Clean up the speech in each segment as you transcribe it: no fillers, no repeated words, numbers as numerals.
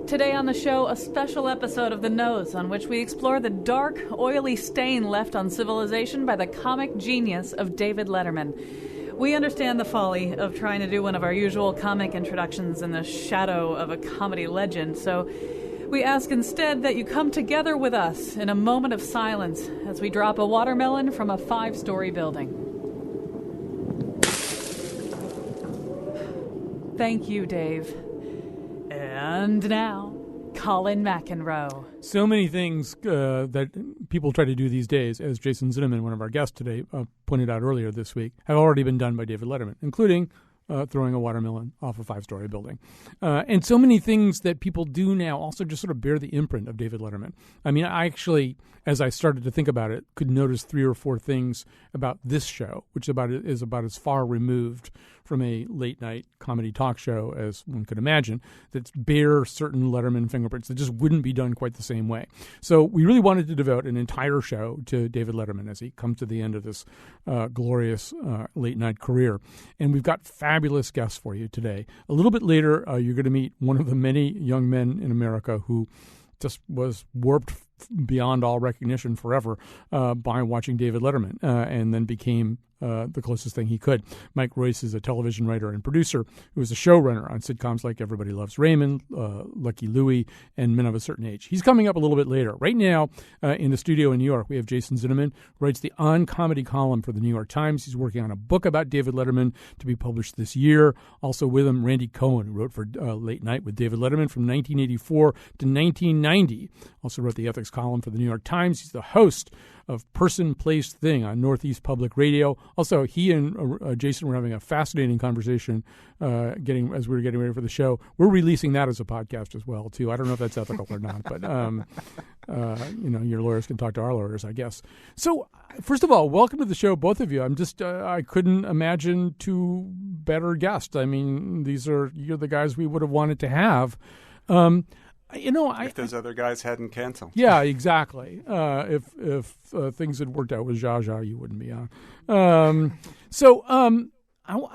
Today on the show, a special episode of The Nose, on which we explore the dark, oily stain left on civilization by the comic genius of David Letterman. We understand the folly of trying to do one of our usual comic introductions in the shadow of a comedy legend, so we ask instead that you come together with us in a moment of silence as we drop a watermelon from a 5-story building. Thank you, Dave. And now, Colin McEnroe. So many things that people try to do these days, as Jason Zinoman, one of our guests today, pointed out earlier this week, have already been done by David Letterman, including throwing a watermelon off a 5-story building. And so many things that people do now also just sort of bear the imprint of David Letterman. I mean, I actually, as I started to think about it, could notice 3 or 4 things about this show, which is about as far removed from a late-night comedy talk show as one could imagine, that bear certain Letterman fingerprints that just wouldn't be done quite the same way. So we really wanted to devote an entire show to David Letterman as he comes to the end of this glorious late-night career. And we've got fabulous guests for you today. A little bit later, you're going to meet one of the many young men in America who just was warped beyond all recognition forever by watching David Letterman and then became the closest thing he could. Mike Royce is a television writer and producer who was a showrunner on sitcoms like Everybody Loves Raymond, Lucky Louie, and Men of a Certain Age. He's coming up a little bit later. Right now, in the studio in New York, we have Jason Zinoman, who writes the On-Comedy column for the New York Times. He's working on a book about David Letterman to be published this year. Also with him, Randy Cohen, who wrote for Late Night with David Letterman from 1984 to 1990. Also wrote the ethics column for the New York Times. He's the host of Person, Place, Thing on Northeast Public Radio. Also, he and Jason were having a fascinating conversation as we were getting ready for the show. We're releasing that as a podcast as well, too. I don't know if that's ethical or not, but your lawyers can talk to our lawyers, I guess. So, first of all, welcome to the show, both of you. I'm just I couldn't imagine 2 better guests. I mean, you're the guys we would have wanted to have. If those other guys hadn't canceled. Yeah, exactly. If things had worked out with Zsa Zsa, you wouldn't be on. I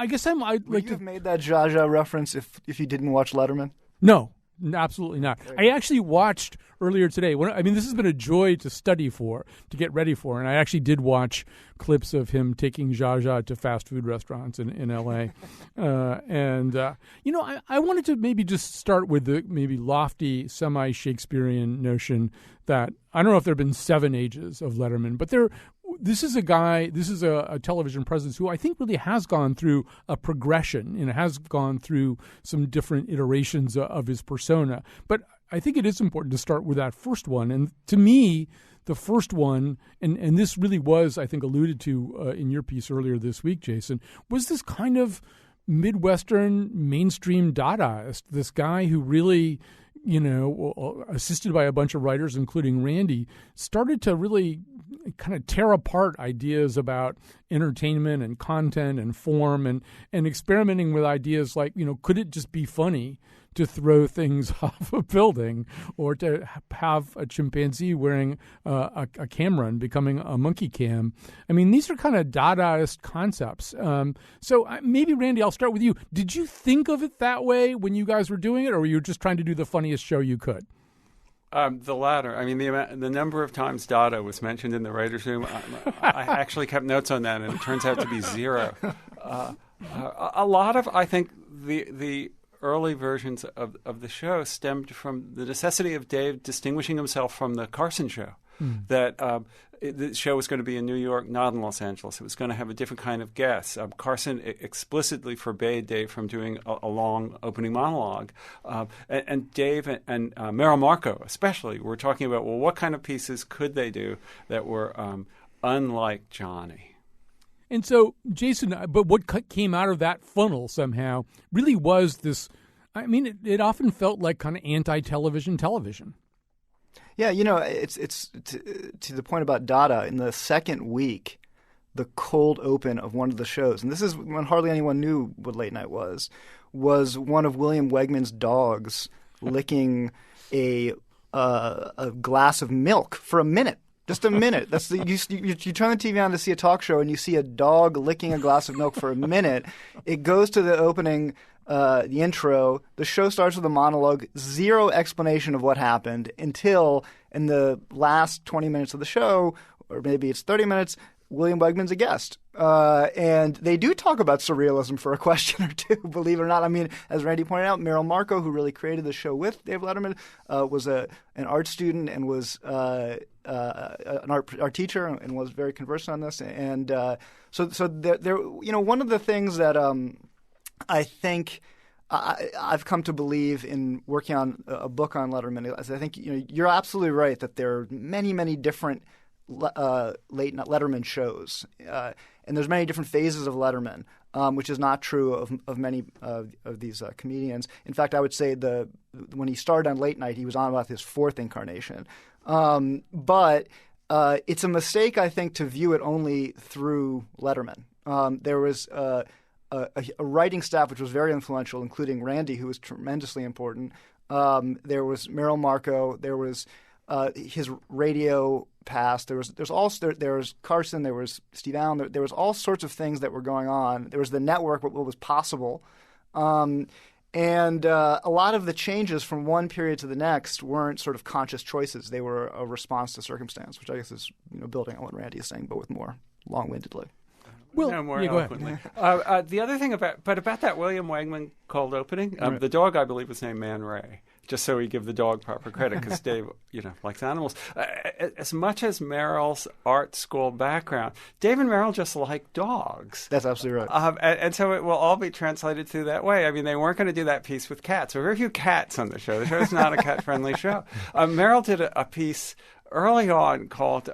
guess I'd like Would you have made that Zsa Zsa reference if you didn't watch Letterman? No, absolutely not. I actually watched earlier today. This has been a joy to study for, to get ready for, and I actually did watch clips of him taking Zsa Zsa to fast food restaurants in L.A. I wanted to maybe just start with the maybe lofty, semi-Shakespearean notion that I don't know if there have been 7 ages of Letterman, but this is a television presence who I think really has gone through a progression and has gone through some different iterations of his persona. But I think it is important to start with that first one. And to me, the first one, and this really was, I think, alluded to in your piece earlier this week, Jason, was this kind of Midwestern mainstream Dadaist, this guy who really, assisted by a bunch of writers, including Randy, started to really kind of tear apart ideas about entertainment and content and form and experimenting with ideas like, could it just be funny to throw things off a building or to have a chimpanzee wearing a camera and becoming a monkey cam? I mean, these are kind of Dadaist concepts. So maybe, Randy, I'll start with you. Did you think of it that way when you guys were doing it, or were you just trying to do the funniest show you could? The latter. I mean, the number of times Dada was mentioned in the writer's room, I actually kept notes on that, and it turns out to be 0. A lot of, I think, the early versions of the show stemmed from the necessity of Dave distinguishing himself from the Carson show. That the show was going to be in New York, not in Los Angeles. It was going to have a different kind of guest. Carson explicitly forbade Dave from doing a long opening monologue. And Dave and Merrill Markoe especially were talking about, well, what kind of pieces could they do that were unlike Johnny? And so, Jason, but what came out of that funnel somehow really was this, I mean, it often felt like kind of anti-television television. Yeah, it's to the point about Dada. In the second week, the cold open of one of the shows, and this is when hardly anyone knew what Late Night was one of William Wegman's dogs licking a glass of milk for a minute. Just a minute. That's you turn the TV on to see a talk show and you see a dog licking a glass of milk for a minute. It goes to the opening the intro, the show starts with a monologue, zero explanation of what happened until in the last 20 minutes of the show, or maybe it's 30 minutes, William Wegman's a guest. And they do talk about surrealism for a question or two, believe it or not. I mean, as Randy pointed out, Merrill Markoe, who really created the show with Dave Letterman, was an art student and was an art teacher and was very conversant on this. And so there, one of the things that I think I've come to believe in working on a book on Letterman is I think you're absolutely right that there are many, many different late Letterman shows, and there's many different phases of Letterman, which is not true of many of these comedians. In fact, I would say when he started on Late Night, he was on about his fourth incarnation. But it's a mistake, I think, to view it only through Letterman. There was a writing staff which was very influential, including Randy, who was tremendously important. There was Merrill Markoe. There was his radio past. There was Carson. There was Steve Allen. There was all sorts of things that were going on. There was the network, what was possible, and a lot of the changes from one period to the next weren't sort of conscious choices. They were a response to circumstance, which I guess is building on what Randy is saying, but with more long-windedly. Well, more go eloquently. The other thing about that William Wegman cold opening, Right. the dog I believe was named Man Ray, just so we give the dog proper credit because Dave, likes animals. As much as Merrill's art school background, Dave and Merrill just like dogs. That's absolutely right. And so it will all be translated through that way. I mean, they weren't going to do that piece with cats. There were very few cats on the show. The show is not a cat-friendly show. Merrill did a piece early on called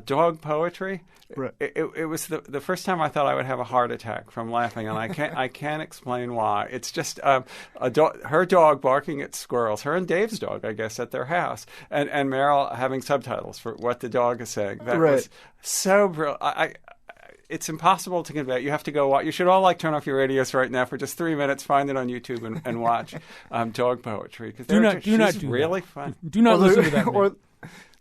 Dog Poetry. Right. It was the first time I thought I would have a heart attack from laughing, and I can't explain why. It's just her dog barking at squirrels, her and Dave's dog, I guess, at their house, and Merrill having subtitles for what the dog is saying. That Right. was so brilliant. It's impossible to convey. You have to go watch. You should all turn off your radios right now for just 3 minutes. Find it on YouTube and watch Dog Poetry because do not do really that. fun. Do not listen to that. Or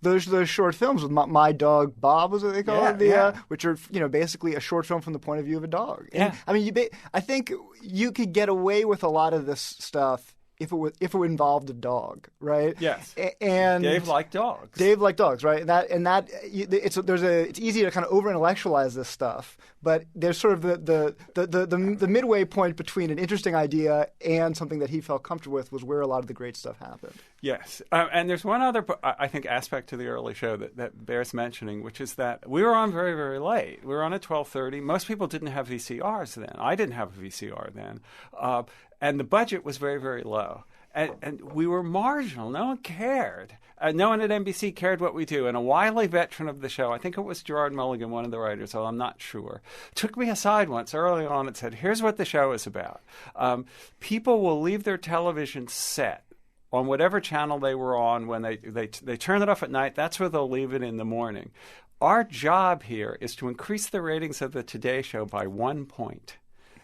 those short films with My Dog Bob, was what they call it, which are basically a short film from the point of view of a dog. And, Yeah. I mean, I think you could get away with a lot of this stuff if it involved a dog, right? Yes. And Dave liked dogs. Dave liked dogs, right? It's easy to kind of over intellectualize this stuff, but there's sort of the midway point between an interesting idea and something that he felt comfortable with was where a lot of the great stuff happened. Yes, and there's one other, I think, aspect to the early show that bears mentioning, which is that we were on very, very late. We were on at 12:30. Most people didn't have VCRs then. I didn't have a VCR then, and the budget was very, very low. And we were marginal. No one cared. No one at NBC cared what we do. And a wily veteran of the show, I think it was Gerard Mulligan, one of the writers, although I'm not sure, took me aside once early on and said, here's what the show is about. People will leave their television set on whatever channel they were on when they turn it off at night. That's where they'll leave it in the morning. Our job here is to increase the ratings of the Today Show by 1 point.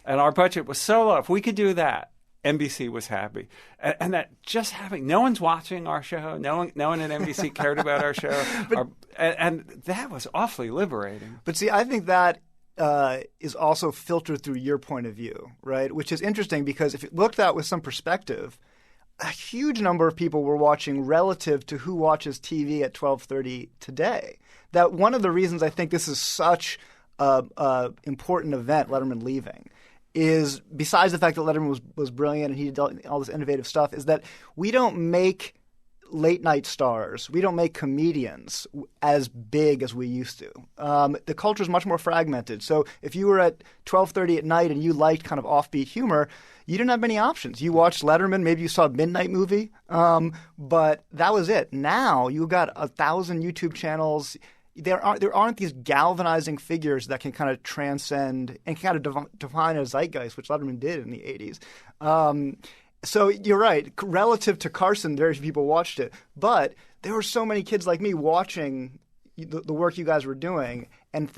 And our budget was so low. If we could do that, NBC was happy. And that just having, no one's watching our show. No one at NBC cared about our show. And that was awfully liberating. But see, I think that is also filtered through your point of view, right? Which is interesting because if you looked at it with some perspective, a huge number of people were watching relative to who watches TV at 12:30 today. That one of the reasons I think this is such an important event, Letterman leaving, is besides the fact that Letterman was brilliant and he did all this innovative stuff, is that we don't make late night stars. We don't make comedians as big as we used to. The culture is much more fragmented. So if you were at 12:30 at night and you liked kind of offbeat humor, you didn't have many options. You watched Letterman, maybe you saw a Midnight Movie, but that was it. Now you've got 1,000 YouTube channels. There aren't these galvanizing figures that can kind of transcend and kind of define a zeitgeist, which Letterman did in the 80s. So you're right. Relative to Carson, very few people watched it. But there were so many kids like me watching the work you guys were doing and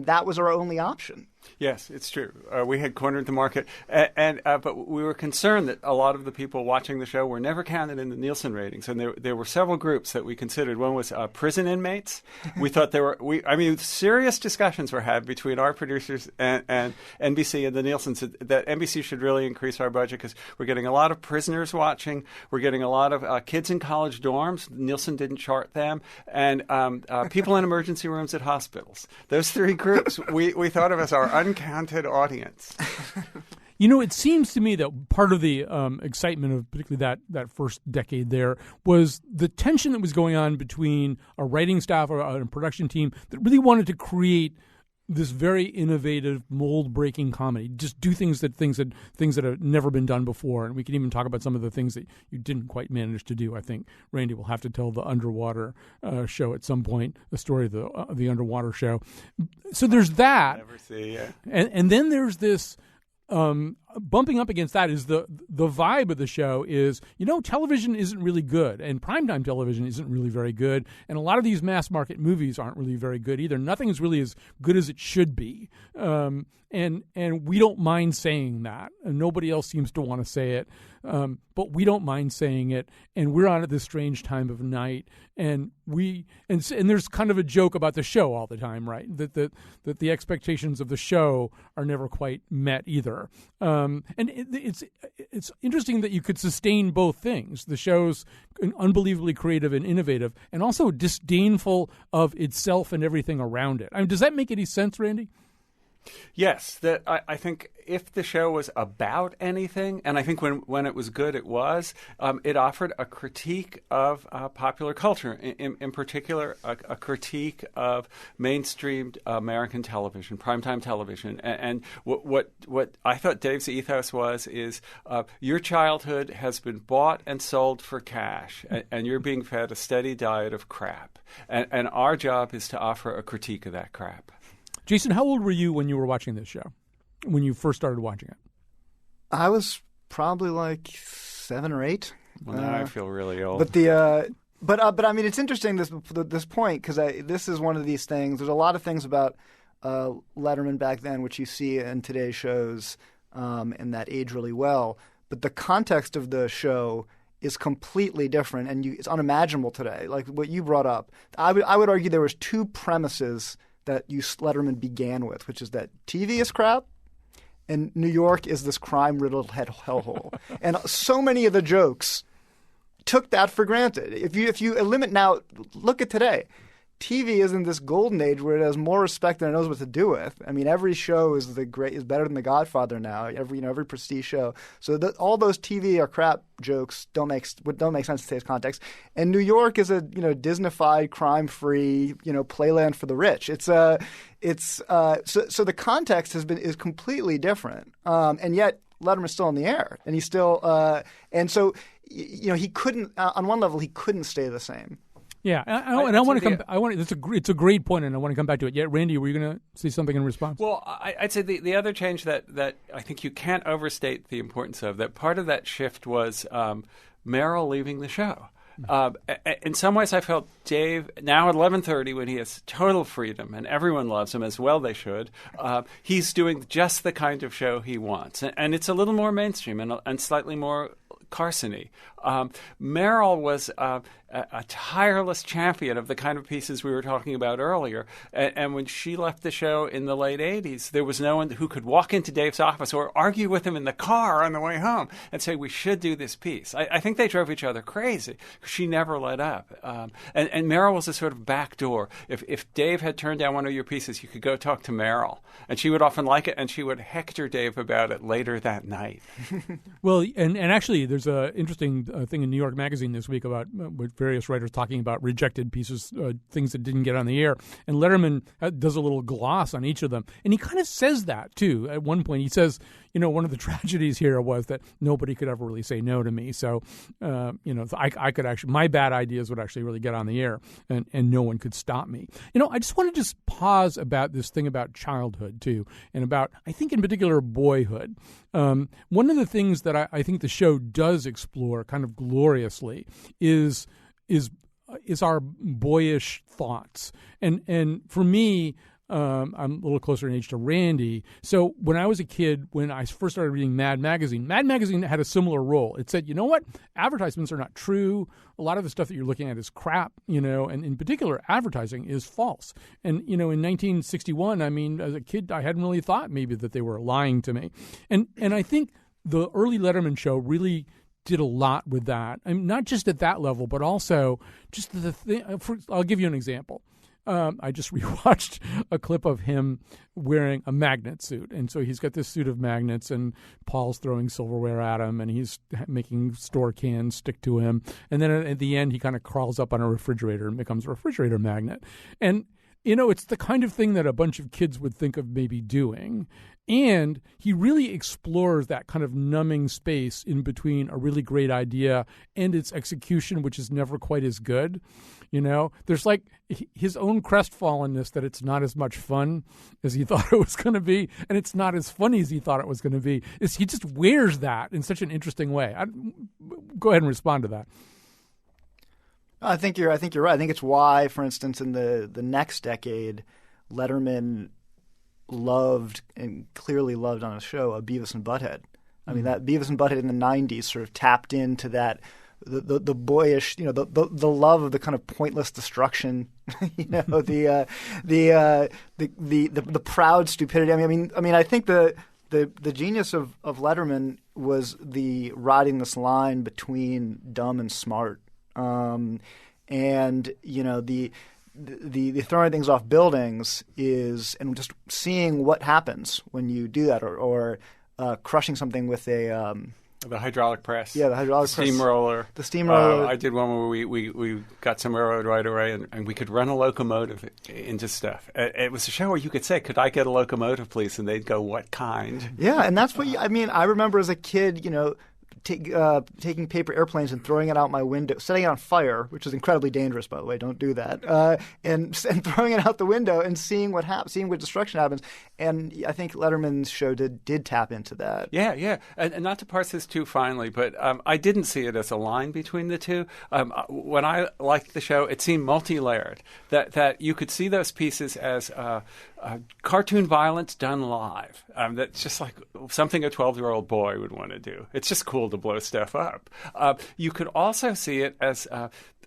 that was our only option. Yes, it's true. We had cornered the market, but we were concerned that a lot of the people watching the show were never counted in the Nielsen ratings, and there were several groups that we considered. One was prison inmates. We thought serious discussions were had between our producers and NBC and the Nielsen's that NBC should really increase our budget because we're getting a lot of prisoners watching. We're getting a lot of kids in college dorms. Nielsen didn't chart them, and people in emergency rooms at hospitals. Those three groups we thought of as our uncounted audience. It seems to me that part of the excitement of particularly that first decade there was the tension that was going on between a writing staff or a production team that really wanted to create this very innovative, mold-breaking comedy. Just do things that have never been done before, and we can even talk about some of the things that you didn't quite manage to do. I think Randy will have to tell the underwater show at some point, the story of the underwater show. So there's that. Never see, yeah. And then there's this. Bumping up against that is the vibe of the show is, television isn't really good, and primetime television isn't really very good, and a lot of these mass market movies aren't really very good either. Nothing is really as good as it should be, and we don't mind saying that, and nobody else seems to want to say it, but we don't mind saying it, and we're on at this strange time of night, and there's kind of a joke about the show all the time, right? That the expectations of the show are never quite met either. And it's interesting that you could sustain both things. The show's unbelievably creative and innovative, and also disdainful of itself and everything around it. I mean, does that make any sense, Randy? Yes, I think if the show was about anything, and I think when it was good, it offered a critique of popular culture, in particular, a critique of mainstream American television, primetime television. And what I thought Dave's ethos is your childhood has been bought and sold for cash, and you're being fed a steady diet of crap. And our job is to offer a critique of that crap. Jason, how old were you when you were watching this show, when you first started watching it? I was probably like 7 or 8. Well, now I feel really old. But I mean, it's interesting this point because this is one of these things. There's a lot of things about Letterman back then which you see in today's shows and that age really well. But the context of the show is completely different, and it's unimaginable today. Like what you brought up, I would argue there was 2 premises that Letterman began with, which is that TV is crap and New York is this crime-riddled hellhole. And so many of the jokes took that for granted. If you eliminate now, look at today. TV is in this golden age where it has more respect than it knows what to do with. I mean, every show is better than The Godfather now. Every prestige show. So all those TV or crap jokes don't make sense in today's context. And New York is a Disney-fied, crime-free playland for the rich. So the context is completely different. And yet Letterman's still in the air, and he's still and so he couldn't on one level he couldn't stay the same. Yeah, I want to come. It's a great point, and I want to come back to it. Yeah, Randy, were you going to say something in response? Well, I'd say the other change that I think you can't overstate the importance of, that part of that shift was Meryl leaving the show. In some ways, I felt Dave, now at 11:30, when he has total freedom and everyone loves him, as well they should, he's doing just the kind of show he wants. And it's a little more mainstream and slightly more Carson-y. Meryl was a tireless champion of the kind of pieces we were talking about earlier. And when she left the show in the late 80s, there was no one who could walk into Dave's office or argue with him in the car on the way home and say, we should do this piece. I think they drove each other crazy. She never let up. And Meryl was a sort of back door. If Dave had turned down one of your pieces, you could go talk to Meryl. And she would often like it, and she would hector Dave about it later that night. Well, and actually, there's an interesting thing in New York Magazine this week about with various writers talking about rejected pieces, things that didn't get on the air. And Letterman does a little gloss on each of them. And he kind of says that, too. At one point, he says, one of the tragedies here was that nobody could ever really say no to me. So, I could actually, my bad ideas would actually really get on the air, and no one could stop me. I just want to just pause about this thing about childhood, too, and about, I think in particular, boyhood. One of the things that I think the show does explore kind of gloriously is our boyish thoughts. And for me, I'm a little closer in age to Randy. So when I was a kid, when I first started reading Mad Magazine had a similar role. It said, you know what? Advertisements are not true. A lot of the stuff that you're looking at is crap, and in particular, advertising is false. And, in 1961, I mean, as a kid, I hadn't really thought maybe that they were lying to me. And I think the early Letterman show really did a lot with that. I mean, not just at that level, but also just the thing. I'll give you an example. I just rewatched a clip of him wearing a magnet suit. And so he's got this suit of magnets, and Paul's throwing silverware at him, and he's making store cans stick to him. And then at the end, he kind of crawls up on a refrigerator and becomes a refrigerator magnet. And, it's the kind of thing that a bunch of kids would think of maybe doing. And he really explores that kind of numbing space in between a really great idea and its execution, which is never quite as good. There's like his own crestfallenness that it's not as much fun as he thought it was going to be, and it's not as funny as he thought it was going to be. He just wears that in such an interesting way. Go ahead and respond to that. I think you're right. I think it's why, for instance, in the next decade, Letterman loved and clearly loved on a show a Beavis and Butthead. I mean, that Beavis and Butthead in the 90s sort of tapped into that the boyish, the love of the kind of pointless destruction, the proud stupidity. I mean, I think the genius of Letterman was the riding this line between dumb and smart, and the throwing things off buildings and just seeing what happens when you do that, or crushing something with the hydraulic press. Yeah, the hydraulic press. Steamroller. The steamroller. I did one where we got some railroad right away, and we could run a locomotive into stuff. It was a show where you could say, "Could I get a locomotive, please?" And they'd go, "What kind?" Yeah, and that's what I remember as a kid, taking paper airplanes and throwing it out my window, setting it on fire, which is incredibly dangerous, by the way. Don't do that. And throwing it out the window and seeing what destruction happens. And I think Letterman's show did tap into that. Yeah. And not to parse this too finely, but I didn't see it as a line between the two. When I liked the show, it seemed multi-layered. That you could see those pieces as cartoon violence done live. That's just like something a 12-year-old boy would want to do. It's just cool to blow stuff up. You could also see it as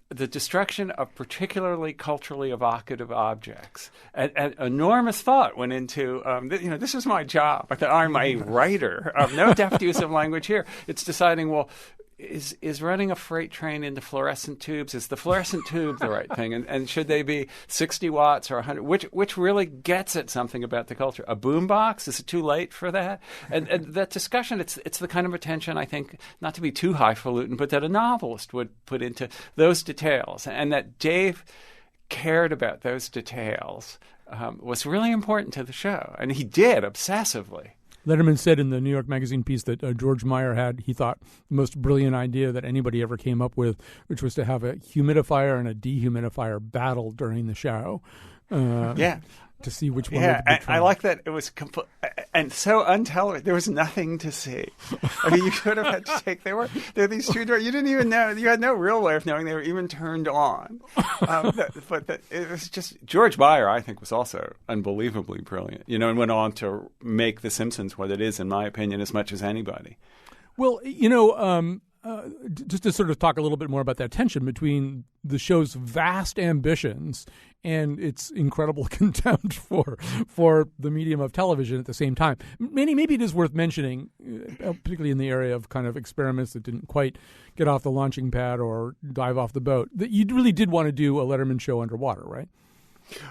the destruction of particularly culturally evocative objects. And enormous thought went into, this is my job. I'm a writer. No deft use of language here. It's deciding, well, is running a freight train into fluorescent tubes, is the fluorescent tube the right thing? And should they be 60 watts or 100? Which really gets at something about the culture? A boombox? Is it too late for that? And that discussion, it's the kind of attention, I think, not to be too highfalutin, but that a novelist would put into those details. And that Dave cared about those details was really important to the show. And he did, obsessively. Letterman said in the New York Magazine piece that George Meyer had, he thought, the most brilliant idea that anybody ever came up with, which was to have a humidifier and a dehumidifier battle during the show. To see which one would be true. I like that it was and so untelevision. There was nothing to see. I mean, you could have had to take. There were these two doors. You didn't even know. You had no real way of knowing they were even turned on. It was just George Meyer. I think was also unbelievably brilliant. And went on to make The Simpsons what it is, in my opinion, as much as anybody. Well, just to sort of talk a little bit more about that tension between the show's vast ambitions and its incredible contempt for the medium of television at the same time. Maybe it is worth mentioning, particularly in the area of kind of experiments that didn't quite get off the launching pad or dive off the boat, that you really did want to do a Letterman show underwater, right?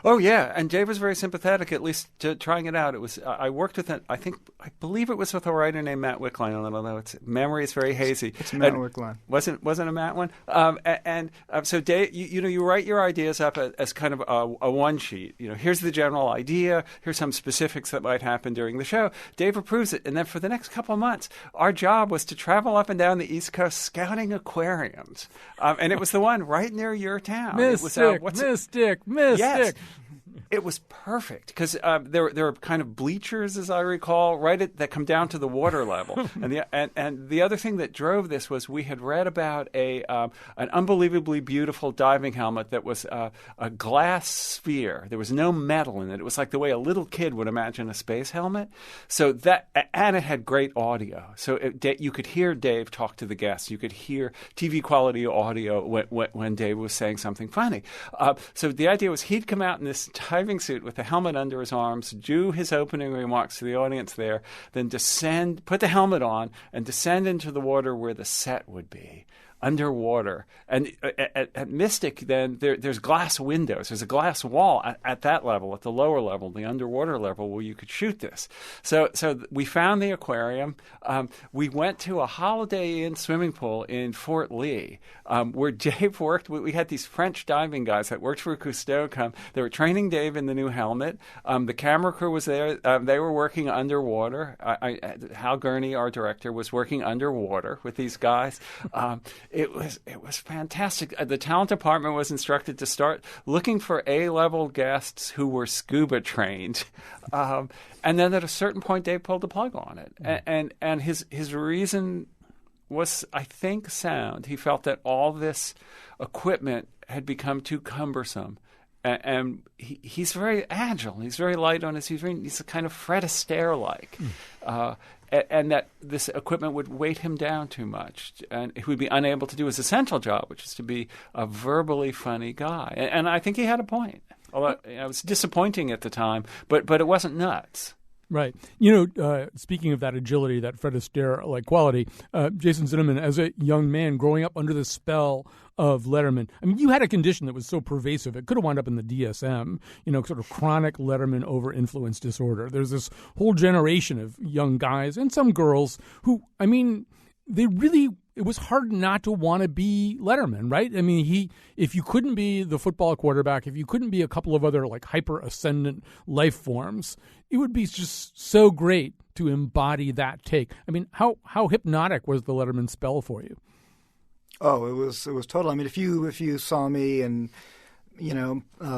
Oh yeah, and Dave was very sympathetic, at least to trying it out. It was I worked with I believe it was with a writer named Matt Wickline, although its memory is very hazy. It's Matt Wickline. Wasn't a Matt one? So Dave, you write your ideas up as kind of a one sheet. Here's the general idea. Here's some specifics that might happen during the show. Dave approves it, and then for the next couple of months, our job was to travel up and down the East Coast scouting aquariums, and it was the one right near your town. Mystic. Yes. It was perfect because there were kind of bleachers, as I recall, that come down to the water level. and the other thing that drove this was we had read about an unbelievably beautiful diving helmet that was a glass sphere. There was no metal in it. It was like the way a little kid would imagine a space helmet. So and it had great audio. So you could hear Dave talk to the guests. You could hear TV quality audio when Dave was saying something funny. So the idea was he'd come out in this diving suit with the helmet under his arms, do his opening remarks to the audience there, then descend, put the helmet on, and descend into the water where the set would be. Underwater. And at Mystic, then, there's glass windows. There's a glass wall at that level, at the lower level, the underwater level, where you could shoot this. So we found the aquarium. We went to a Holiday Inn swimming pool in Fort Lee, where Dave worked. We had these French diving guys that worked for Cousteau come. They were training Dave in the new helmet. The camera crew was there. They were working underwater. Hal Gurney, our director, was working underwater with these guys. It was fantastic. The talent department was instructed to start looking for A-level guests who were scuba trained, and then at a certain point, Dave pulled the plug on it. And his reason was, I think, sound. He felt that all this equipment had become too cumbersome. And he's very agile. He's very light on his feet. He's a kind of Fred Astaire-like. And that this equipment would weight him down too much, and he would be unable to do his essential job, which is to be a verbally funny guy. And I think he had a point. Although it was disappointing at the time, but it wasn't nuts. Right. Speaking of that agility, that Fred Astaire-like quality, Jason Zinoman, as a young man growing up under the spell of Letterman, I mean, you had a condition that was so pervasive, it could have wound up in the DSM, sort of chronic Letterman over-influence disorder. There's this whole generation of young guys and some girls who, I mean, it was hard not to want to be Letterman, right? I mean, if you couldn't be the football quarterback, if you couldn't be a couple of other like hyper-ascendant life forms, it would be just so great to embody that take. I mean, how hypnotic was the Letterman spell for you? Oh, it was total. I mean, if you saw me in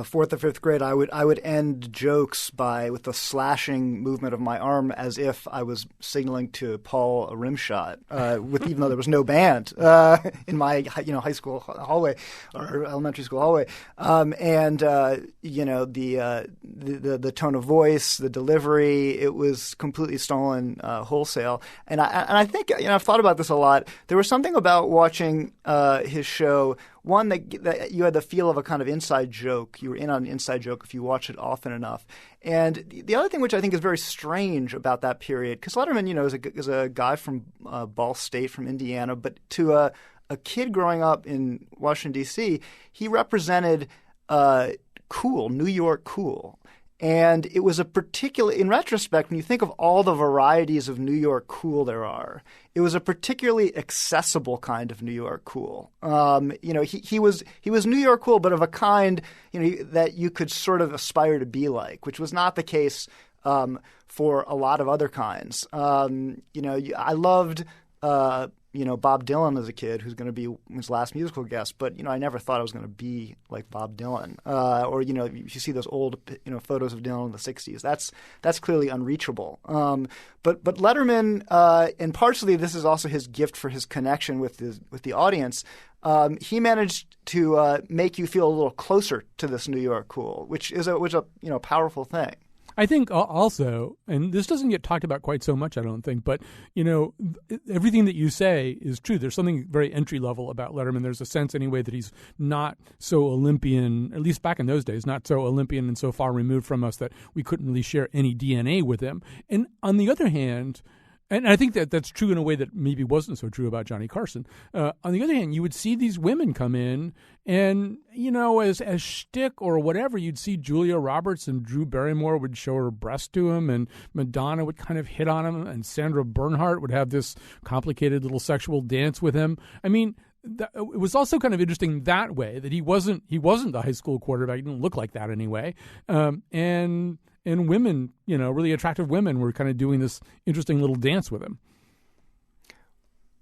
fourth or fifth grade, I would end jokes with a slashing movement of my arm as if I was signaling to Paul a rim shot, even though there was no band in my high school hallway or elementary school hallway, the tone of voice, the delivery, it was completely stolen wholesale. And I think I've thought about this a lot. There was something about watching his show. One, that you had the feel of a kind of inside joke. You were in on an inside joke if you watch it often enough. And the other thing which I think is very strange about that period, because Letterman, is a guy from Ball State, from Indiana, but to a kid growing up in Washington, D.C., he represented cool, New York cool. And it was in retrospect, when you think of all the varieties of New York cool there are, it was a particularly accessible kind of New York cool. He was New York cool, but of a kind, that you could sort of aspire to be like, which was not the case for a lot of other kinds. I loved Bob Dylan as a kid, who's going to be his last musical guest. But, I never thought I was going to be like Bob Dylan. Or if you see those old, photos of Dylan in the 60s, that's clearly unreachable. But Letterman, and partially this is also his gift for his connection with the audience, he managed to make you feel a little closer to this New York cool, which is a powerful thing. I think also, and this doesn't get talked about quite so much, I don't think, but, everything that you say is true. There's something very entry-level about Letterman. There's a sense, anyway, that he's not so Olympian, at least back in those days, not so Olympian and so far removed from us that we couldn't really share any DNA with him. And on the other hand, and I think that's true in a way that maybe wasn't so true about Johnny Carson. On the other hand, you would see these women come in and, as shtick or whatever, you'd see Julia Roberts and Drew Barrymore would show her breast to him, and Madonna would kind of hit on him, and Sandra Bernhard would have this complicated little sexual dance with him. I mean, it was also kind of interesting that way, that he wasn't the high school quarterback. He didn't look like that anyway. And women, really attractive women were kind of doing this interesting little dance with him.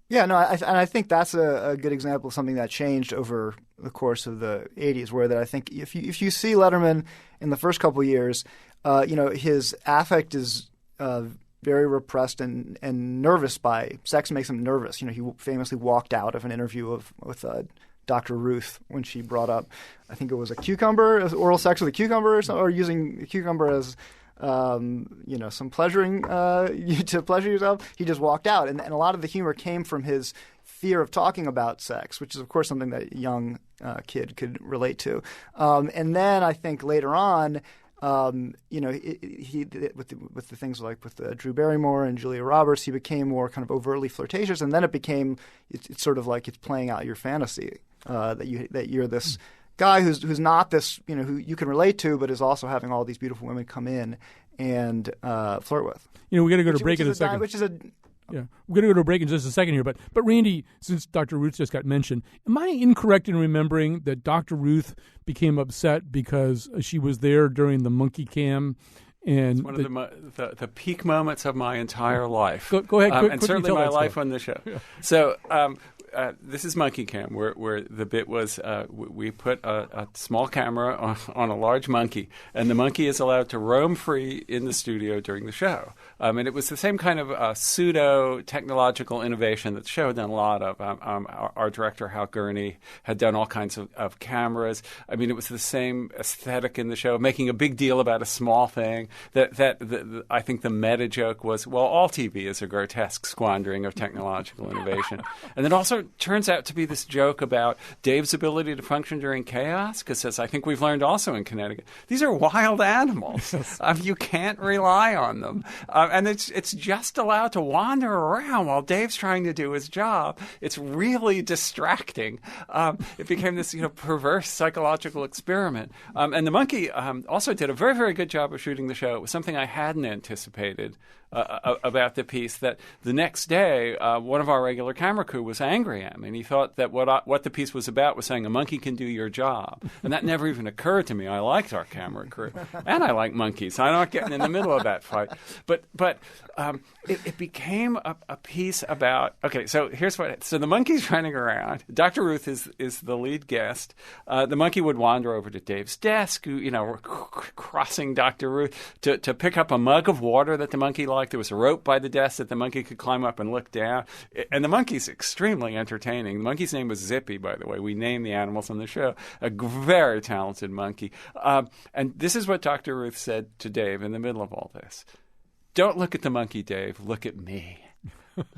Yeah, no, I think that's a good example of something that changed over the course of the 80s, where that I think if you see Letterman in the first couple of years, his affect is very repressed and nervous by sex makes him nervous. He famously walked out of an interview with Dr. Ruth when she brought up, I think it was a cucumber, oral sex with a cucumber or using a cucumber as some pleasuring to pleasure yourself. He just walked out, and a lot of the humor came from his fear of talking about sex, which is of course something that a young kid could relate to. And then I think later on, he with the things like with Drew Barrymore and Julia Roberts, he became more kind of overtly flirtatious, and then it's sort of like it's playing out your fantasy that you're this guy who's not this, who you can relate to, but is also having all these beautiful women come in and flirt with. We got to go to break in a second. Yeah, we're going to go to a break in just a second here. But Randy, since Dr. Ruth just got mentioned, am I incorrect in remembering that Dr. Ruth became upset because she was there during the monkey cam? And it's one of the peak moments of my entire life. Go ahead, and certainly my life on the show. Yeah. So this is Monkey Cam, where the bit was we put a small camera on a large monkey, and the monkey is allowed to roam free in the studio during the show. And it was the same kind of pseudo-technological innovation that the show had done a lot of. Our director, Hal Gurney, had done all kinds of cameras. I mean, it was the same aesthetic in the show, making a big deal about a small thing. I think the meta joke was, well, all TV is a grotesque squandering of technological innovation. And then also turns out to be this joke about Dave's ability to function during chaos, because as I think we've learned also in Connecticut, these are wild animals. You can't rely on them. And it's just allowed to wander around while Dave's trying to do his job. It's really distracting. It became this perverse psychological experiment. And the monkey also did a very, very good job of shooting the show. It was something I hadn't anticipated about the piece, that the next day one of our regular camera crew was angry at me, and he thought that what the piece was about was saying a monkey can do your job. And that never even occurred to me. I liked our camera crew, and I like monkeys. I'm not getting in the middle of that fight. But it became a piece about, okay, so here's so the monkey's running around. Dr. Ruth is the lead guest. The monkey would wander over to Dave's desk, crossing Dr. Ruth to pick up a mug of water that the monkey liked. There was a rope by the desk that the monkey could climb up and look down. And the monkey's extremely entertaining. The monkey's name was Zippy, by the way. We named the animals on the show. A very talented monkey. And this is what Dr. Ruth said to Dave in the middle of all this. Don't look at the monkey, Dave. Look at me.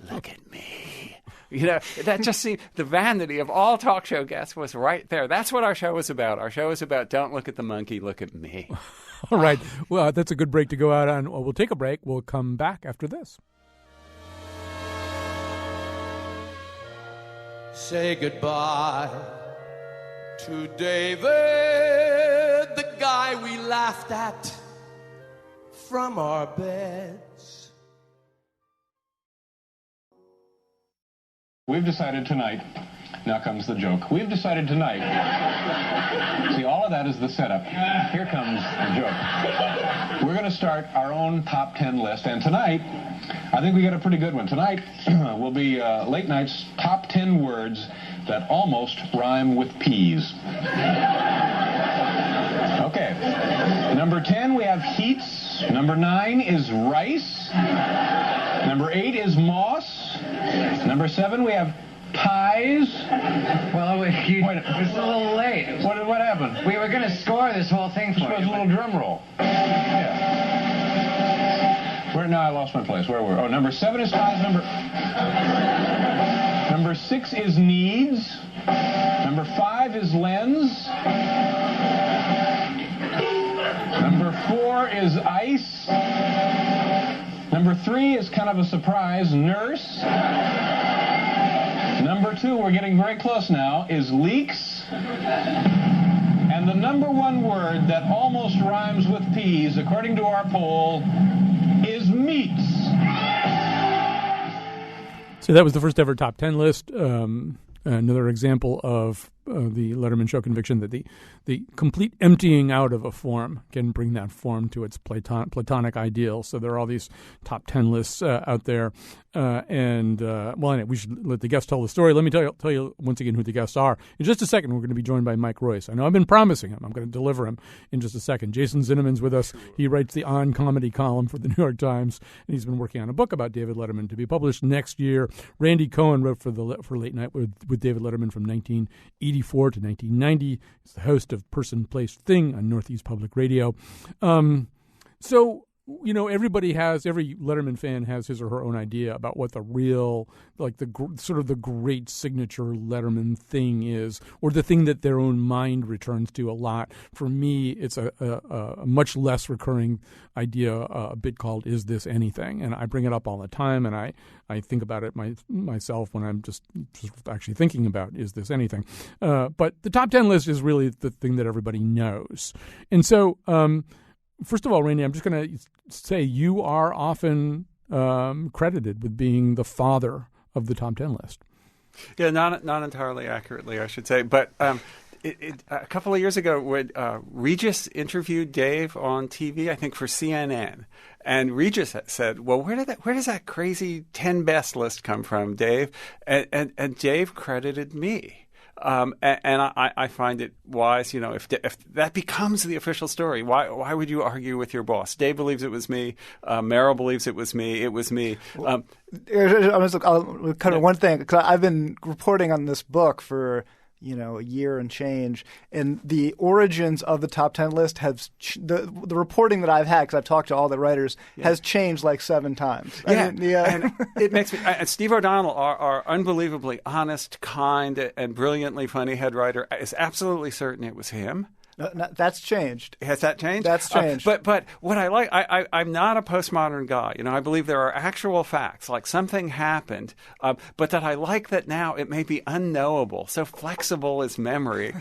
Look at me. That just seemed, the vanity of all talk show guests was right there. That's what our show was about. Our show was about don't look at the monkey, look at me. All right. Well, that's a good break to go out on. We'll take a break. We'll come back after this. Say goodbye to David, the guy we laughed at from our beds. We've decided tonight, now comes the joke. We've decided tonight, see, all of that is the setup. Here comes the joke. We're going to start our own top 10 list, and tonight, I think we got a pretty good one. Tonight will be Late Night's top 10 words that almost rhyme with peas. Okay. Number 10, we have heats. Number 9 is rice. Number 8 is moss. Number 7, we have ties. Well, it's a little late. What happened? We were going to score this whole thing for you. It was a little drum roll. Yeah. Now I lost my place. Where were we? Oh, number 7 is ties. Number 6 is needs. Number 5 is lens. Number 4 is ice. Number 3 is kind of a surprise, nurse. Number 2, we're getting very close now, is leaks. And the number 1 word that almost rhymes with peas, according to our poll, is meats. So that was the first ever top 10 list. Another example of the Letterman show conviction that the complete emptying out of a form can bring that form to its platonic ideal. So there are all these top 10 lists out there. Anyway, we should let the guests tell the story. Let me tell you once again who the guests are. In just a second, we're going to be joined by Mike Royce. I know I've been promising him. I'm going to deliver him in just a second. Jason Zinnemann's with us. He writes the On Comedy column for the New York Times, and he's been working on a book about David Letterman to be published next year. Randy Cohen wrote for Late Night with David Letterman from 1984 to 1990. He's the host of Person, Place, Thing on Northeast Public Radio. So, every Letterman fan has his or her own idea about what the real, the great signature Letterman thing is, or the thing that their own mind returns to a lot. For me, it's a much less recurring idea, a bit called "Is This Anything?" And I bring it up all the time, and I think about it myself when I'm just actually thinking about "Is This Anything?" But the top 10 list is really the thing that everybody knows, and so. First of all, Randy, I'm just going to say you are often credited with being the father of the top 10 list. Yeah, not entirely accurately, I should say. But a couple of years ago, when Regis interviewed Dave on TV, I think for CNN, and Regis said, "Well, where does that crazy 10 best list come from, Dave?" And Dave credited me. And I find it wise, if that becomes the official story, why would you argue with your boss? Dave believes it was me. Meryl believes it was me. It was me. I'll cover one thing, because I've been reporting on this book for a year and change, and the origins of the top 10 list have the reporting that I've had, because I've talked to all the writers, has changed like 7 times. And it makes me. And Steve O'Donnell, our unbelievably honest, kind, and brilliantly funny head writer, is absolutely certain it was him. No, that's changed. Has that changed? That's changed. But what I like, I'm not a postmodern guy. I believe there are actual facts, like something happened, but that I like that now it may be unknowable. So flexible is memory.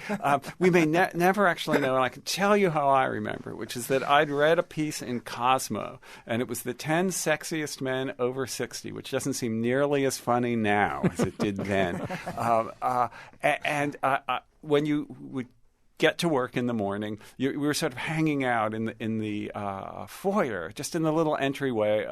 We may never actually know, and I can tell you how I remember it, which is that I'd read a piece in Cosmo, and it was the 10 sexiest men over 60, which doesn't seem nearly as funny now as it did then. When you would get to work in the morning, we were sort of hanging out in the foyer, just in the little entryway,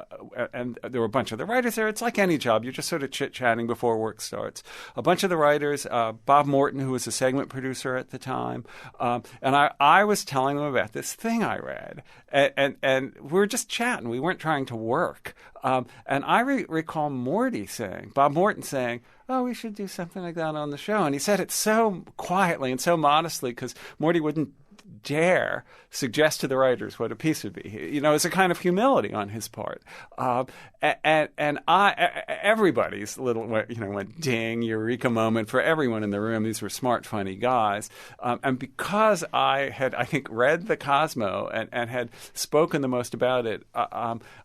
and there were a bunch of the writers there. It's like any job. You're just sort of chit-chatting before work starts. A bunch of the writers, Bob Morton, who was a segment producer at the time, and I was telling them about this thing I read, and we were just chatting. We weren't trying to work. And I recall Bob Morton saying, "Oh, we should do something like that on the show." And he said it so quietly and so modestly, because Morty wouldn't dare suggest to the writers what a piece would be. It's a kind of humility on his part. Everybody's little, went ding, eureka moment for everyone in the room. These were smart, funny guys. And because I had, I think, read the Cosmo and had spoken the most about it,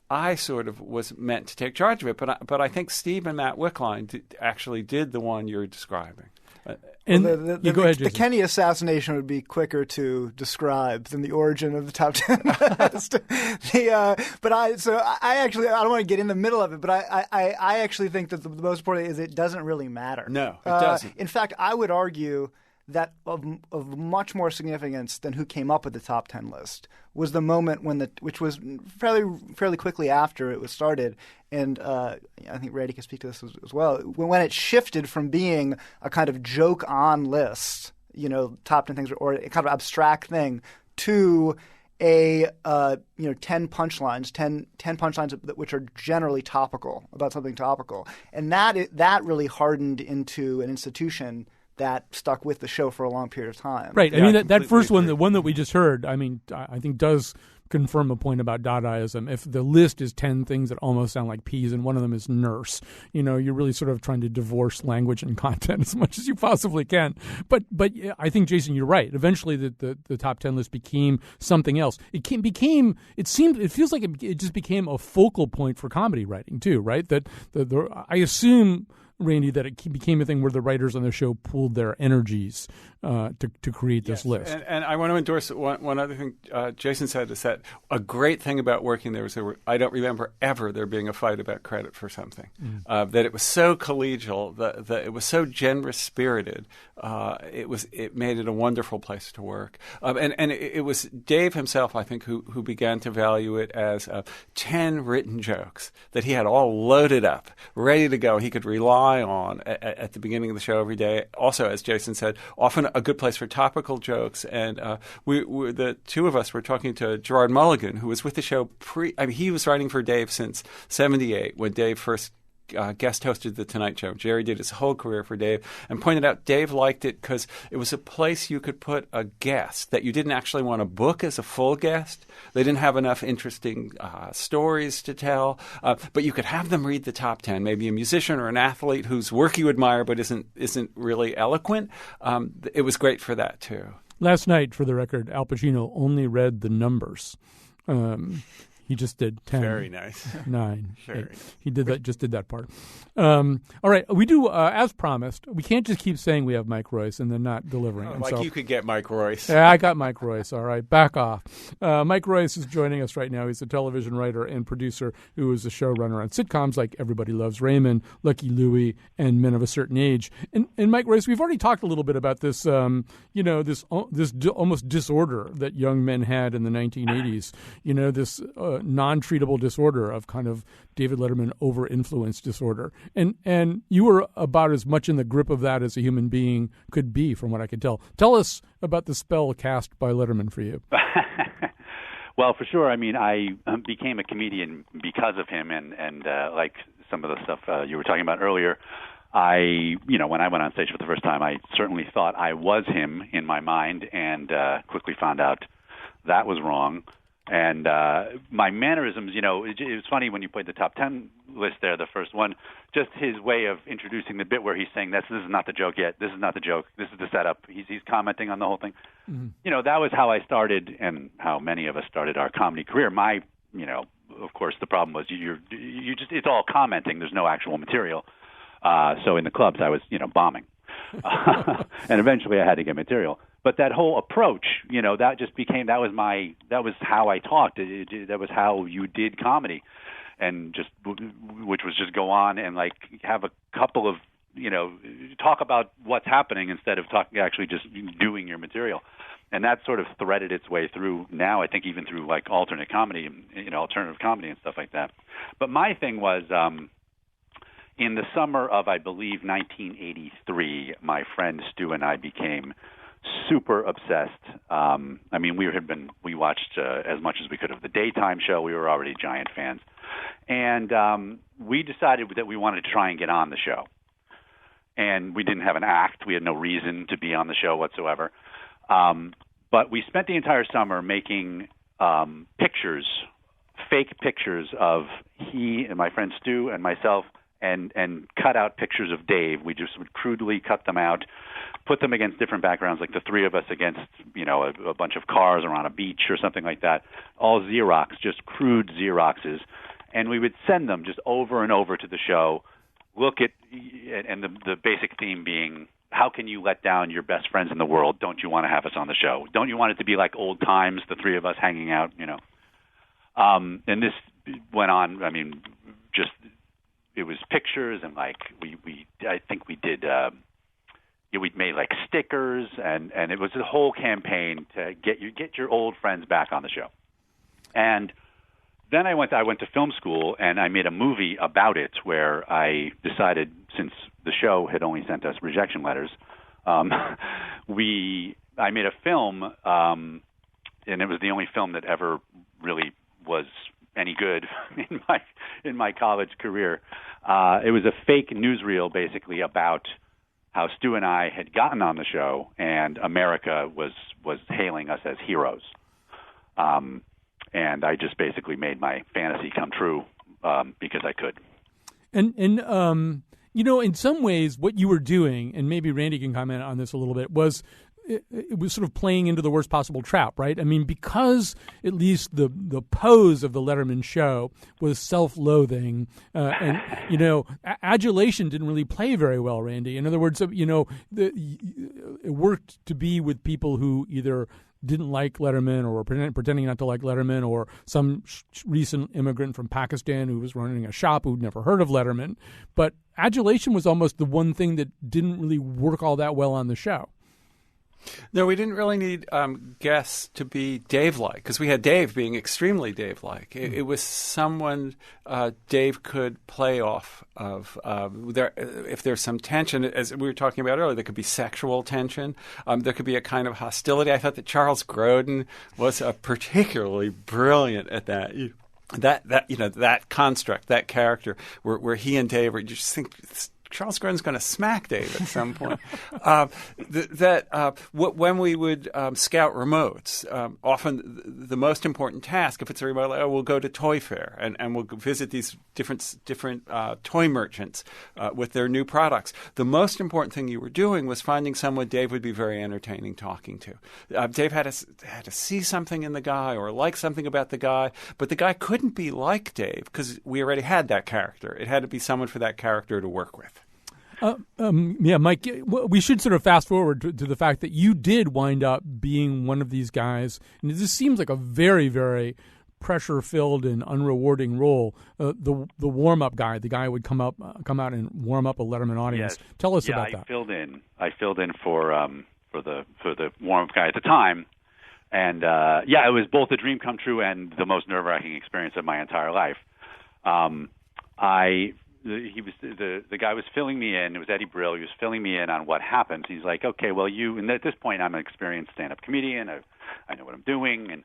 I sort of was meant to take charge of it. But I think Steve and Matt Wickline actually did the one you're describing. And the Kenny assassination would be quicker to describe than the origin of the top 10 list. I don't want to get in the middle of it, but I actually think that the most important is it doesn't really matter. No, it doesn't. In fact, I would argue that of much more significance than who came up with the top 10 list was the moment which was fairly quickly after it was started, and I think Randy can speak to this as well, when it shifted from being a kind of joke-on list, top 10 things, or a kind of abstract thing, to a 10 punchlines, 10 punchlines which are generally topical, about something topical, and that really hardened into an institution that stuck with the show for a long period of time. Right. I mean, that first one, the one that we just heard, I think does confirm a point about Dadaism. If the list is 10 things that almost sound like peas and one of them is nurse, you're really sort of trying to divorce language and content as much as you possibly can. But I think, Jason, you're right. Eventually the top 10 list became something else. It feels like it just became a focal point for comedy writing too, right? That I assume Randy, that it became a thing where the writers on the show pooled their energies to create this list. And I want to endorse one other thing Jason said, is that a great thing about working there was I don't remember ever there being a fight about credit for something. That it was so collegial, that it was so generous-spirited. It made it a wonderful place to work. And it was Dave himself, I think, who began to value it as 10 written jokes that he had all loaded up, ready to go. He could rely on at the beginning of the show every day. Also, as Jason said, often a good place for topical jokes. And we the two of us were talking to Gerard Mulligan, who was with the show he was writing for Dave since 1978 when Dave first guest hosted The Tonight Show. Jerry did his whole career for Dave and pointed out Dave liked it because it was a place you could put a guest that you didn't actually want to book as a full guest. They didn't have enough interesting stories to tell, but you could have them read the top 10, maybe a musician or an athlete whose work you admire but isn't really eloquent. It was great for that too. Last night, for the record, Al Pacino only read the numbers. He just did 10. Very nice. 9. Sure. 8. He did that. Just did that part. All right. We do, as promised, we can't just keep saying we have Mike Royce and then not delivering. You could get Mike Royce. Yeah, I got Mike Royce. All right. Back off. Mike Royce is joining us right now. He's a television writer and producer who is a showrunner on sitcoms like Everybody Loves Raymond, Lucky Louie, and Men of a Certain Age. And Mike Royce, we've already talked a little bit about this, this almost disorder that young men had in the 1980s. This non-treatable disorder of kind of David Letterman over-influence disorder. And you were about as much in the grip of that as a human being could be, from what I could tell. Tell us about the spell cast by Letterman for you. Well, for sure. I mean, I became a comedian because of him, and like some of the stuff you were talking about earlier, when I went on stage for the first time, I certainly thought I was him in my mind, and quickly found out that was wrong. And my mannerisms, it was funny when you played the top 10 list there, the first one, just his way of introducing the bit where he's saying, this is not the joke yet, this is not the joke, this is the setup. He's commenting on the whole thing. Mm-hmm. That was how I started, and how many of us started our comedy career. Of course, the problem was it's all commenting. There's no actual material. So in the clubs, I was, bombing. And eventually I had to get material. But that whole approach, that was how I talked. That was how you did comedy, and which was just go on and like have a couple of, talk about what's happening instead of actually just doing your material. And that sort of threaded its way through now, I think, even through like alternate comedy and, alternative comedy and stuff like that. But my thing was, in the summer of, I believe, 1983, my friend Stu and I became super obsessed. We watched as much as we could of the daytime show. We were already giant fans. And we decided that we wanted to try and get on the show. And we didn't have an act. We had no reason to be on the show whatsoever. But we spent the entire summer making fake pictures of he and my friend Stu and myself, and cut out pictures of Dave. We just would crudely cut them out, put them against different backgrounds, like the three of us against, a bunch of cars or on a beach or something like that, all Xerox, just crude Xeroxes. And we would send them just over and over to the show, and the basic theme being, how can you let down your best friends in the world? Don't you want to have us on the show? Don't you want it to be like old times, the three of us hanging out, And this went on, it was pictures, and like I think we did. We made like stickers, and it was a whole campaign to get your old friends back on the show. And then I went to film school, and I made a movie about it, where I decided, since the show had only sent us rejection letters, I made a film, and it was the only film that ever really was any good in my college career. It was a fake newsreel, basically, about how Stu and I had gotten on the show, and America was hailing us as heroes. And I just basically made my fantasy come true because I could. And in some ways, what you were doing, and maybe Randy can comment on this a little bit, was it was sort of playing into the worst possible trap, right? I mean, because at least the pose of the Letterman show was self-loathing, and adulation didn't really play very well, Randy. In other words, it worked to be with people who either didn't like Letterman or were pretending not to like Letterman, or some recent immigrant from Pakistan who was running a shop who'd never heard of Letterman. But adulation was almost the one thing that didn't really work all that well on the show. No, we didn't really need guests to be Dave-like, because we had Dave being extremely Dave-like. It was someone Dave could play off of. If there's some tension, as we were talking about earlier, there could be sexual tension. There could be a kind of hostility. I thought that Charles Grodin was particularly brilliant at that. That construct, that character, where he and Dave are, you just think Charles Grodin's going to smack Dave at some point. When we would scout remotes, often the most important task, if it's a remote, we'll go to Toy Fair and we'll visit these different toy merchants with their new products. The most important thing you were doing was finding someone Dave would be very entertaining talking to. Dave had to see something in the guy or like something about the guy, but the guy couldn't be like Dave because we already had that character. It had to be someone for that character to work with. Mike, we should sort of fast forward to the fact that you did wind up being one of these guys. And this seems like a very, very pressure-filled and unrewarding role. The warm-up guy, the guy who would come out and warm up a Letterman audience. Yes. Tell us about that. I filled in for the warm-up guy at the time. And it was both a dream come true and the most nerve-wracking experience of my entire life. The guy was filling me in. It was Eddie Brill. He was filling me in on what happened. He's like, okay, well, and at this point, I'm an experienced stand-up comedian. I know what I'm doing. And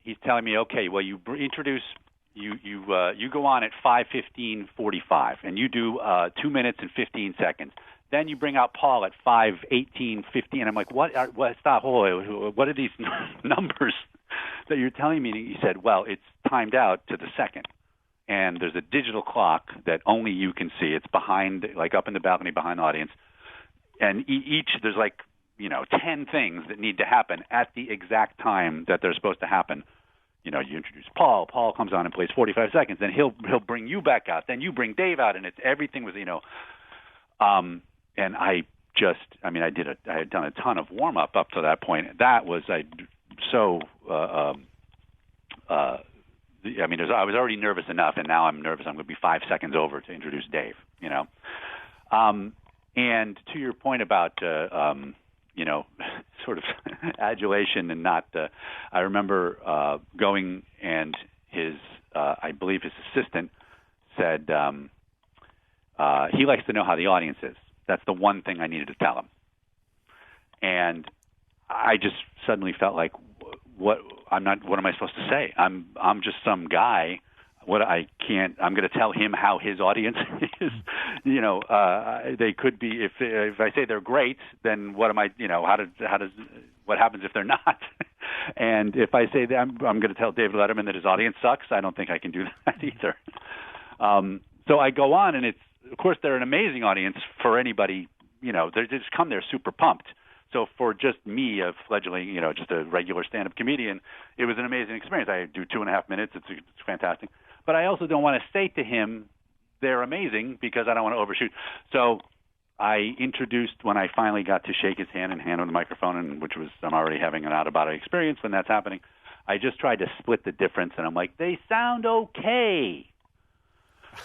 he's telling me, okay, well, you introduce, you go on at 5:15:45, and you do 2 minutes and 15 seconds. Then you bring out Paul at 5:18:15. I'm like, what? Stop. What are these numbers that you're telling me? And he said, well, it's timed out to the second. And there's a digital clock that only you can see. It's behind, like up in the balcony behind the audience. And there's 10 things that need to happen at the exact time that they're supposed to happen. You introduce Paul. Paul comes on and plays 45 seconds. Then he'll bring you back out. Then you bring Dave out. And everything was, and I had done a ton of warm up to that point. That was, I was already nervous enough, and now I'm nervous. I'm going to be 5 seconds over to introduce Dave, And to your point about, sort of adulation and not, I remember going and I believe his assistant said he likes to know how the audience is. That's the one thing I needed to tell him. And I just suddenly felt like, what am I supposed to say? I'm just some guy. I'm going to tell him how his audience is. They could be, if I say they're great, then what am I, what happens if they're not? And if I say that I'm going to tell David Letterman that his audience sucks, I don't think I can do that either. So I go on, and of course, they're an amazing audience for anybody, they just come there super pumped. So for just me, a fledgling, just a regular stand-up comedian, it was an amazing experience. I do 2.5 minutes. It's fantastic. But I also don't want to say to him, they're amazing, because I don't want to overshoot. So I introduced, when I finally got to shake his hand and hand him the microphone, I'm already having an out-of-body experience when that's happening, I just tried to split the difference, and I'm like, they sound okay.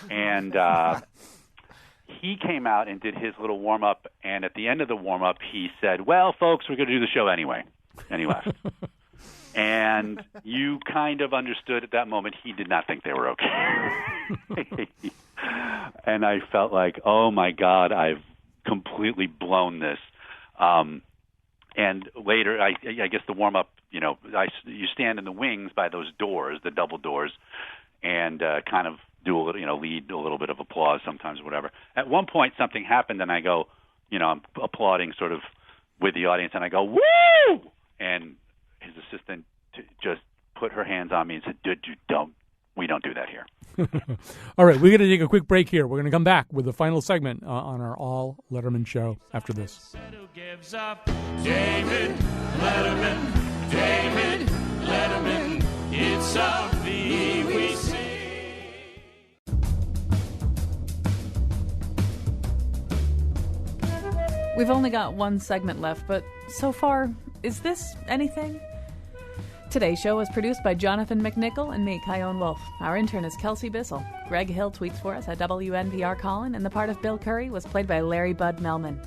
And he came out and did his little warm-up, and at the end of the warm-up, he said, well, folks, we're going to do the show anyway. And he left. And you kind of understood at that moment he did not think they were okay. And I felt like, oh, my God, I've completely blown this. And later, I guess the warm-up, you stand in the wings by those doors, the double doors, and kind of do a little, lead a little bit of applause sometimes, whatever. At one point, something happened, and I go, I'm applauding sort of with the audience, and I go, woo! And his assistant just put her hands on me and said, dude, don't We don't do that here. All right, we're going to take a quick break here. We're going to come back with the final segment on our All Letterman show after this. Who gives up? David Letterman, David Letterman, it's of thee we sing. We've only got one segment left, but so far, is this anything? Today's show was produced by Jonathan McNichol and me, Kyone Wolf. Our intern is Kelsey Bissell. Greg Hill tweets for us at WNPR Colin, and the part of Bill Curry was played by Larry Bud Melman.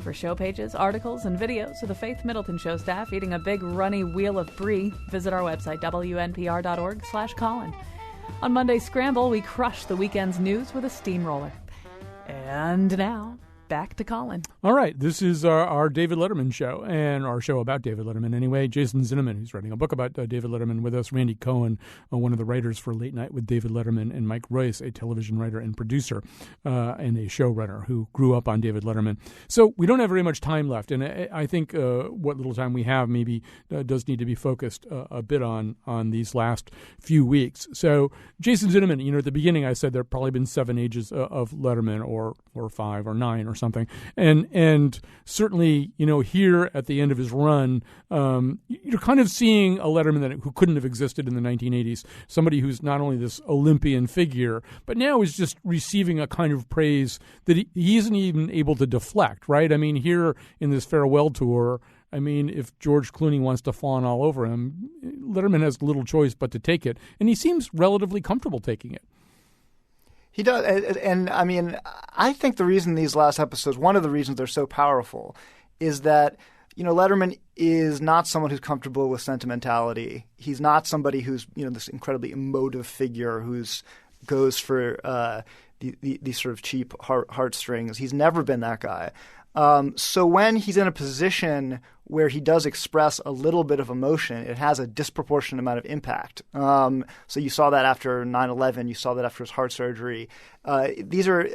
For show pages, articles, and videos of the Faith Middleton Show staff eating a big runny wheel of brie, visit our website, WNPR.org/Colin. On Monday's Scramble, we crush the weekend's news with a steamroller. And now, back to Colin. All right, this is our David Letterman show, and our show about David Letterman anyway. Jason Zinnemann, who's writing a book about David Letterman with us. Randy Cohen, one of the writers for Late Night with David Letterman. And Mike Royce, a television writer and producer and a showrunner who grew up on David Letterman. So we don't have very much time left, and I think what little time we have maybe does need to be focused a bit on these last few weeks. So Jason Zinnemann, at the beginning I said there have probably been 7 ages of Letterman, or 5 or 9 or something. And certainly, here at the end of his run, you're kind of seeing a Letterman who couldn't have existed in the 1980s, somebody who's not only this Olympian figure, but now is just receiving a kind of praise that he isn't even able to deflect, right? I mean, here in this farewell tour, if George Clooney wants to fawn all over him, Letterman has little choice but to take it, and he seems relatively comfortable taking it. He does, and I think the reason these last episodes, one of the reasons they're so powerful, is that Letterman is not someone who's comfortable with sentimentality. He's not somebody who's this incredibly emotive figure who's goes for these sort of cheap heartstrings. He's never been that guy. So when he's in a position where he does express a little bit of emotion, it has a disproportionate amount of impact. So you saw that after 9/11. You saw that after his heart surgery. These are,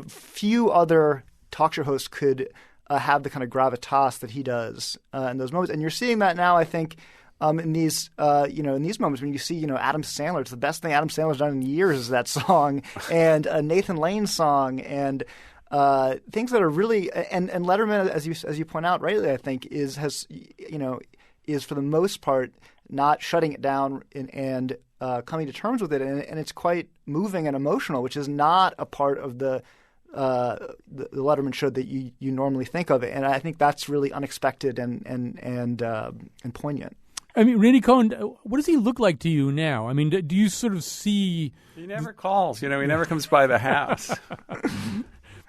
few other talk show hosts could have the kind of gravitas that he does in those moments. And you're seeing that now, I think, in these moments when you see, Adam Sandler. It's the best thing Adam Sandler's done in years is that song, and Nathan Lane's song, and things that are really and Letterman, as you point out rightly, I think is for the most part not shutting it down and coming to terms with it, and it's quite moving and emotional, which is not a part of the Letterman show that you normally think of it, and I think that's really unexpected and poignant. Randy Cohen, what does he look like to you now? Do you sort of see? He never calls. He never comes by the house.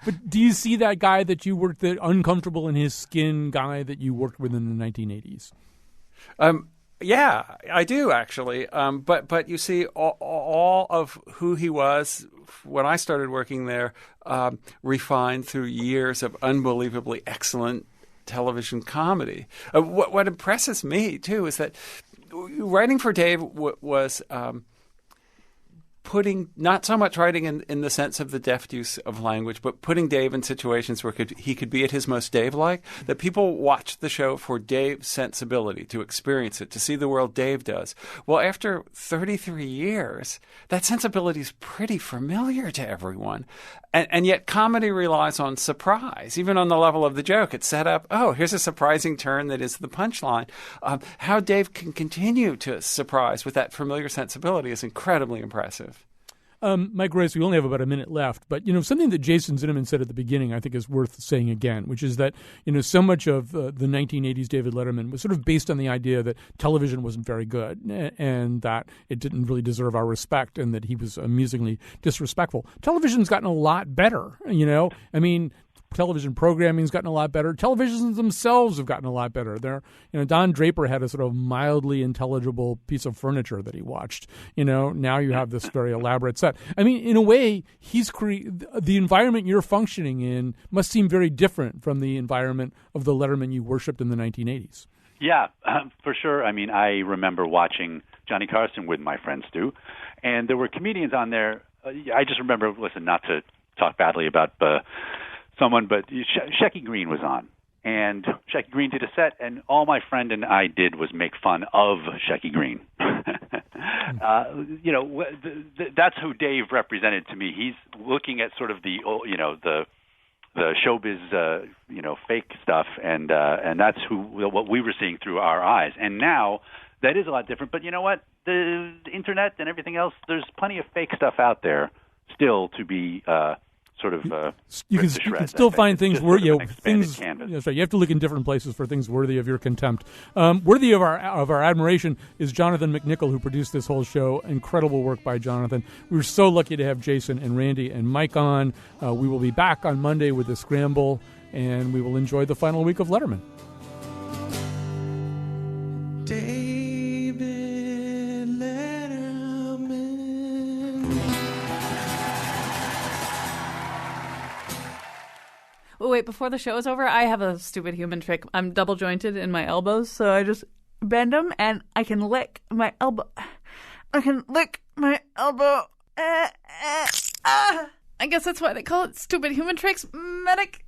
But do you see that guy that you worked, that uncomfortable in his skin guy that you worked with in the 1980s? Yeah, I do actually. But you see, all of who he was when I started working there, refined through years of unbelievably excellent television comedy. What impresses me too is that writing for Dave was. Putting not so much writing in the sense of the deft use of language, but putting Dave in situations where he could be at his most Dave-like, that people watch the show for Dave's sensibility, to experience it, to see the world Dave does. Well, after 33 years, that sensibility is pretty familiar to everyone. And yet comedy relies on surprise, even on the level of the joke. It's set up, here's a surprising turn that is the punchline. How Dave can continue to surprise with that familiar sensibility is incredibly impressive. Mike Royce, we only have about a minute left, but something that Jason Zinnemann said at the beginning I think is worth saying again, which is that so much of the 1980s David Letterman was sort of based on the idea that television wasn't very good and that it didn't really deserve our respect and that he was amusingly disrespectful. Television's gotten a lot better, television programming's gotten a lot better. Televisions themselves have gotten a lot better. Don Draper had a sort of mildly intelligible piece of furniture that he watched. Now you have this very elaborate set. In a way, the environment you're functioning in must seem very different from the environment of the Letterman you worshipped in the 1980s. Yeah, for sure. I remember watching Johnny Carson with my friend Stu, and there were comedians on there. I just remember, not to talk badly about someone, but Shecky Green was on, and Shecky Green did a set, and all my friend and I did was make fun of Shecky Green. That's who Dave represented to me. He's looking at sort of the showbiz, fake stuff, and that's what we were seeing through our eyes. And now that is a lot different. But you know what? The internet and everything else, there's plenty of fake stuff out there still to be you can still find things worthy. That's right. You have to look in different places for things worthy of your contempt. Worthy of our admiration is Jonathan McNichol, who produced this whole show. Incredible work by Jonathan. We were so lucky to have Jason and Randy and Mike on. We will be back on Monday with the Scramble, and we will enjoy the final week of Letterman. David Letterman. Oh, wait, before the show is over, I have a stupid human trick. I'm double jointed in my elbows, so I just bend them and I can lick my elbow. I guess that's why they call it stupid human tricks. Medic.